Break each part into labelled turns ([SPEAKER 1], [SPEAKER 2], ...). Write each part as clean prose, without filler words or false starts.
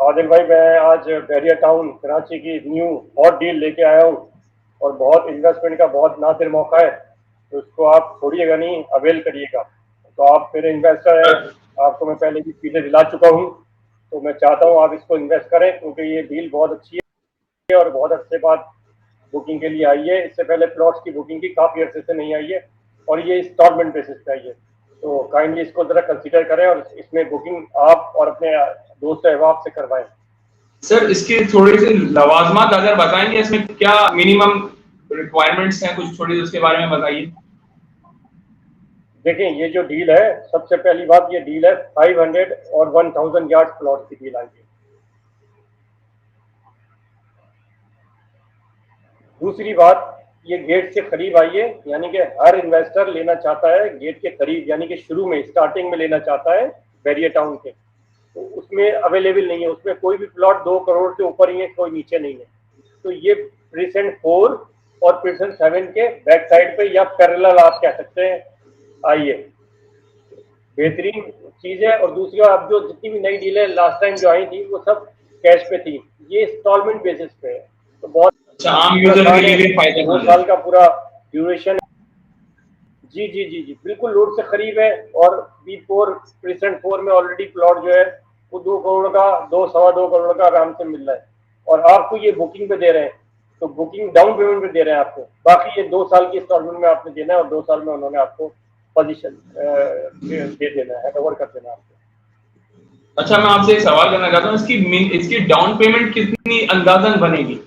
[SPEAKER 1] आदिल भाई, मैं आज बैरिया टाउन कराची की न्यू हॉट डील लेके आया हूँ और बहुत इन्वेस्टमेंट का बहुत नादिर मौका है, तो इसको आप छोड़िएगा नहीं, अवेल करिएगा। तो आप मेरे इन्वेस्टर हैं, आपको मैं पहले भी चीज़ें दिला चुका हूँ, तो मैं चाहता हूँ आप इसको इन्वेस्ट करें क्योंकि ये डील बहुत अच्छी है और बहुत अच्छे बाद बुकिंग के लिए आई है। इससे पहले प्लॉट्स की बुकिंग की काफ़ी अर्से से नहीं आई है और ये इंस्टॉलमेंट बेसिस पे आई है, तो काइंडली इसको ज़रा कंसीडर करें और इसमें बुकिंग आप और अपने दोस्त अहबाब से करवाएं।
[SPEAKER 2] सर, इसकी थोड़ी सी लवाजमात अगर बताएंगे, इसमें क्या मिनिमम रिक्वायरमेंट्स हैं, कुछ थोड़ी उसके बारे में बताइए।
[SPEAKER 1] देखें, ये जो डील है, सबसे पहली बात ये डील है 500 और 1000 यार्ड प्लॉट की डील आई है। दूसरी बात, ये गेट से करीब आई है, यानी कि हर इन्वेस्टर लेना चाहता है गेट के करीब, यानी कि शुरू में स्टार्टिंग में लेना चाहता है बैरिया टाउन के, तो उसमें अवेलेबल नहीं है। उसमें कोई भी प्लॉट 2 करोड़ से ऊपर ही है, कोई नीचे नहीं है। तो ये प्रेजेंट 4 और प्रेजेंट 7 के बैक साइड पे या पैरेलल आप कह सकते हैं आई है, बेहतरीन चीज है। और दूसरी बात, अब जो जितनी भी नई डीलें लास्ट टाइम जो आई थी वो सब कैश पे थी, ये इंस्टॉलमेंट बेसिस पे है, तो बहुत
[SPEAKER 2] अच्छा, आम यूजर के लिए भी फायदेमंद
[SPEAKER 1] 2 साल का पूरा ड्यूरेशन। जी जी जी जी, बिल्कुल रोड से करीब है और B4 प्रेजेंट 4 में ऑलरेडी प्लॉट जो है वो 2 करोड़ का, 2 सवा 2 करोड़ का आराम से मिल रहा है और आपको ये बुकिंग पे दे रहे हैं, तो बुकिंग डाउन पेमेंट पे दे रहे हैं आपको। बाकी ये 2 साल की इंस्टॉलमेंट में आपने देना है और 2 साल में उन्होंने आपको पोजीशन दे देना है, कवर कर देना है आपको।
[SPEAKER 2] अच्छा, मैं आपसे एक सवाल करना चाहता हूँ, इसकी डाउन पेमेंट कितनी अंदाजन बनेगी?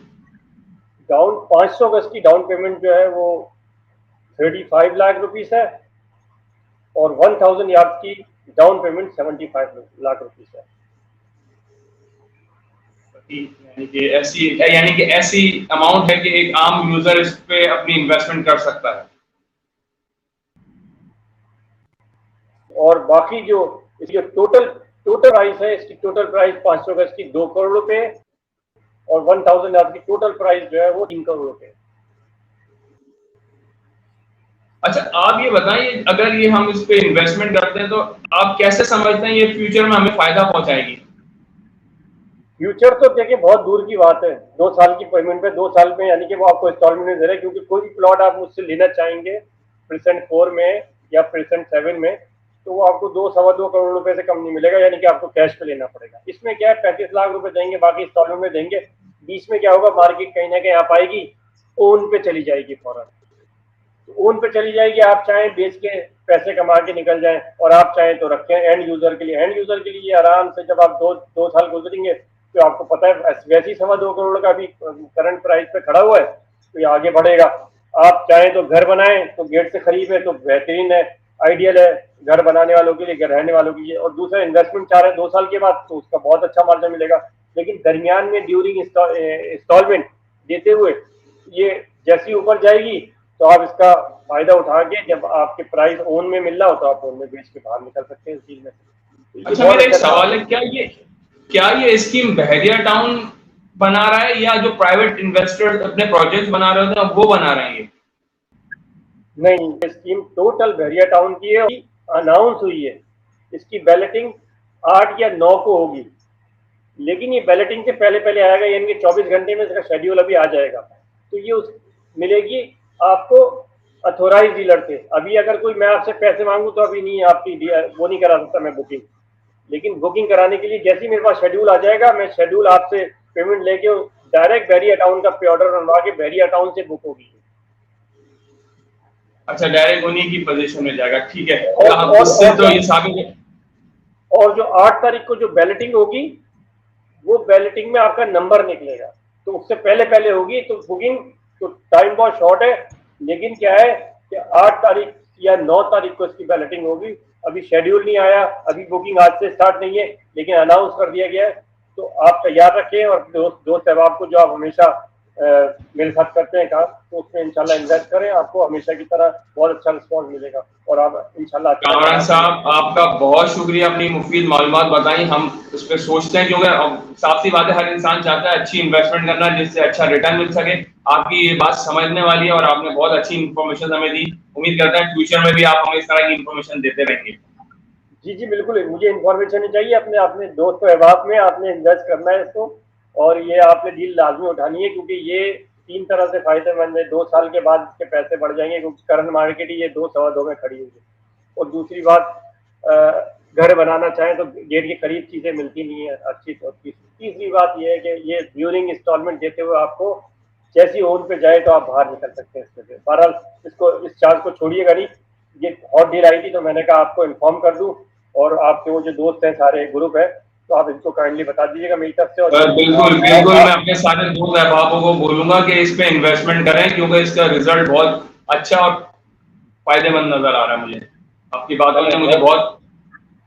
[SPEAKER 1] डाउन 500 गज की डाउन पेमेंट जो है वो 35 लाख रुपीस है और 1000 यार्ड की डाउन पेमेंट 75 लाख रुपीस है।
[SPEAKER 2] यानी कि ऐसी अमाउंट है कि एक आम यूजर इस पे अपनी इन्वेस्टमेंट कर सकता है।
[SPEAKER 1] और बाकी जो इसकी टोटल प्राइस है, इसकी टोटल प्राइस 500 गज की 2 करोड़ रुपए और 1000 यार्ड की टोटल प्राइस जो है वो 3 करोड़ रुपए।
[SPEAKER 2] अच्छा, आप ये बताइए, अगर ये हम इस पे इन्वेस्टमेंट करते हैं तो आप कैसे समझते हैं ये फ्यूचर में हमें फायदा पहुंचाएगी?
[SPEAKER 1] फ्यूचर तो देखिए बहुत दूर की बात है, 2 साल की पेमेंट पे 2 साल में, यानी कि वो आपको इंस्टॉलमेंट में दे रहे हैं, क्योंकि कोई भी प्लॉट आप मुझसे लेना चाहेंगे प्रेजेंट 4 में या प्रेजेंट 7 में, तो वो आपको 2 सवा 2 करोड़ रुपए से कम नहीं मिलेगा, यानी कि आपको कैश पे लेना पड़ेगा। इसमें क्या है, 35 लाख रुपए देंगे, बाकी इंस्टॉलमेंट में देंगे। बीच में क्या होगा, मार्केट कहीं ना कहीं आ पाएगी, ओन पे चली जाएगी फौरन, तो ओन पे चली जाएगी। आप चाहें बेच के पैसे कमा के निकल जाएं और आप चाहें तो रखें एंड यूजर के लिए। एंड यूजर के लिए आराम से जब आप दो साल गुजरेंगे तो आपको पता है वैसे ही 2 करोड़ का भी करंट प्राइस पे खड़ा हुआ है, तो ये आगे बढ़ेगा। आप चाहें तो घर बनाएं, तो गेट से करीब है तो बेहतरीन है, आइडियल है घर बनाने वालों के लिए, घर रहने वालों के लिए। और दूसरा, इन्वेस्टमेंट चाह रहे हैं 2 साल के बाद, तो उसका बहुत अच्छा मार्जिन मिलेगा। लेकिन दरमियान में ड्यूरिंग इंस्टॉलमेंट देते हुए ये जैसी ऊपर जाएगी तो आप इसका फायदा उठा के, जब आपके प्राइस ओन में मिल रहा हो तो आप ओन में बेच के बाहर निकल सकते हैं इस चीज में। तो
[SPEAKER 2] अच्छा, मेरा एक सवाल है, क्या ये स्कीम बहरिया टाउन बना रहा है या जो प्राइवेट इन्वेस्टर्स अपने प्रोजेक्ट बना रहे होते हैं वो बना रहे हैं?
[SPEAKER 1] नहीं, ये स्कीम टोटल बहरिया टाउन की है, अनाउंस हुई है। इसकी बैलेटिंग 8 या 9 को होगी, लेकिन ये बैलेटिंग से पहले पहले आएगा, यानी कि 24 घंटे में इसका शेड्यूल अभी आ जाएगा। तो ये मिलेगी आपको अथोराइज डीलर से। अभी अगर कोई मैं आपसे पैसे मांगू तो अभी नहीं, आपकी वो नहीं करा सकता मैं बुकिंग, लेकिन बुकिंग कराने के लिए जैसे ही मेरे पास शेड्यूल आ जाएगा, मैं शेड्यूल आपसे पेमेंट लेके डायरेक्ट बैरिया टाउन का पे ऑर्डर बनवा के बैरिया टाउन से बुक होगी।
[SPEAKER 2] अच्छा, डायरेक्ट उन्हीं की पोजीशन में जाएगा, ठीक है।
[SPEAKER 1] और जो 8 तारीख को जो बैलेटिंग होगी, वो बैलेटिंग में आपका नंबर निकलेगा, तो उससे पहले पहले होगी। तो बुकिंग तो टाइम बहुत शॉर्ट है, लेकिन क्या है कि 8 तारीख या 9 तारीख को इसकी बैलेटिंग होगी। अभी शेड्यूल नहीं आया, अभी बुकिंग आज से स्टार्ट नहीं है, लेकिन अनाउंस कर दिया गया है। तो आप तैयार रखें और दोस्त अहबाब को जो आप हमेशा मेरे साथ करते हैं काम, तो उसमें इंशाल्लाह इन्वेस्ट करें, आपको हमेशा की तरह बहुत अच्छा रिस्पॉन्स मिलेगा और आप इंशाल्लाह।
[SPEAKER 2] कामरान साहब, आपका बहुत शुक्रिया, अपनी मुफीद मालूमात बताई। हम उस पर सोचते हैं, क्योंकि साफ सी बात है, हर इंसान चाहता है अच्छी इन्वेस्टमेंट करना जिससे अच्छा रिटर्न मिल सके। आपकी ये बात समझने वाली है और आपने बहुत अच्छी इन्फॉर्मेशन हमें दी। उम्मीद करते हैं फ्यूचर में भी आप हमें इस तरह की इन्फॉर्मेशन देते रहेंगे।
[SPEAKER 1] जी जी बिल्कुल, मुझे इन्फॉर्मेशन नहीं चाहिए, अपने अपने दोस्त अहबाब में आपने इन्वेस्ट करना है इसको, और ये आपने डील लाजमी उठानी है, क्योंकि ये 3 तरह से फायदेमंद है। 2 साल के बाद इसके पैसे बढ़ जाएंगे, क्योंकि करंट मार्केट ही ये 2 सवा 2 में खड़ी हुई है। और दूसरी बात, घर बनाना चाहें तो गेट के करीब चीज़ें मिलती नहीं है अच्छी। तो तीसरी बात ये है कि ये ड्यूरिंग इंस्टॉलमेंट देते हुए आपको जैसी ओन पे जाए तो आप बाहर निकल सकते हैं इससे। बहरहाल इसको, इस चांस को छोड़िएगा नहीं। ये हॉट डील आई थी तो मैंने कहा आपको इन्फॉर्म कर दूं, और आपके वो जो दोस्त हैं सारे ग्रुप है, तो आप इनको काइंडली बता दीजिएगा मेरी तरफ से। और
[SPEAKER 2] बिल्कुल बिल्कुल, मैं अपने सारे दोस्त अहबाबों को बोलूंगा कि इस पे इन्वेस्टमेंट करें, क्योंकि इसका रिजल्ट बहुत अच्छा और फायदेमंद नजर आ रहा है मुझे। आपकी बातों ने मुझे बहुत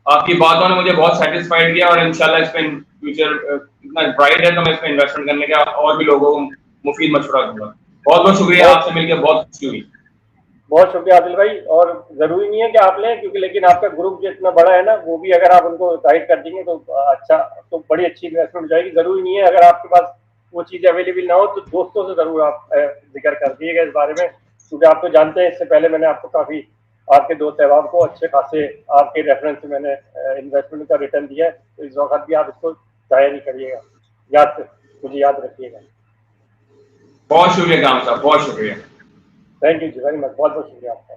[SPEAKER 2] आपकी बातों ने मुझे बहुत सेटिस्फाइड किया, और इंशाल्लाह इस पे फ्यूचर इतना ब्राइट है तो मैं इस पे इन्वेस्टमेंट करने का और भी लोगों को मुफीद मशवरा दूंगा। बहुत बहुत शुक्रिया, आपसे मिलकर बहुत खुशी हुई।
[SPEAKER 1] बहुत शुक्रिया आदिल भाई। और जरूरी नहीं है कि आप लें, क्योंकि लेकिन आपका ग्रुप जो इतना बड़ा है ना, वो भी अगर आप उनको गाइड कर देंगे तो अच्छा, तो बड़ी अच्छी इन्वेस्टमेंट हो जाएगी। जरूरी नहीं है अगर आपके पास वो चीज़ अवेलेबल ना हो तो दोस्तों से जरूर आप जिक्र कर दीजिएगा इस बारे में, क्योंकि आप तो जानते हैं इससे पहले मैंने आपको काफ़ी, आपके दोस्त अहबाब को अच्छे खासे आपके रेफरेंस से मैंने इन्वेस्टमेंट का रिटर्न दिया है। तो इस वक्त भी आप इसको जाया नहीं करिएगा, याद से मुझे याद रखिएगा।
[SPEAKER 2] बहुत शुक्रिया काम साहब, बहुत शुक्रिया।
[SPEAKER 1] थैंक यू जी वेरी मच, बहुत बहुत शुक्रिया आपका।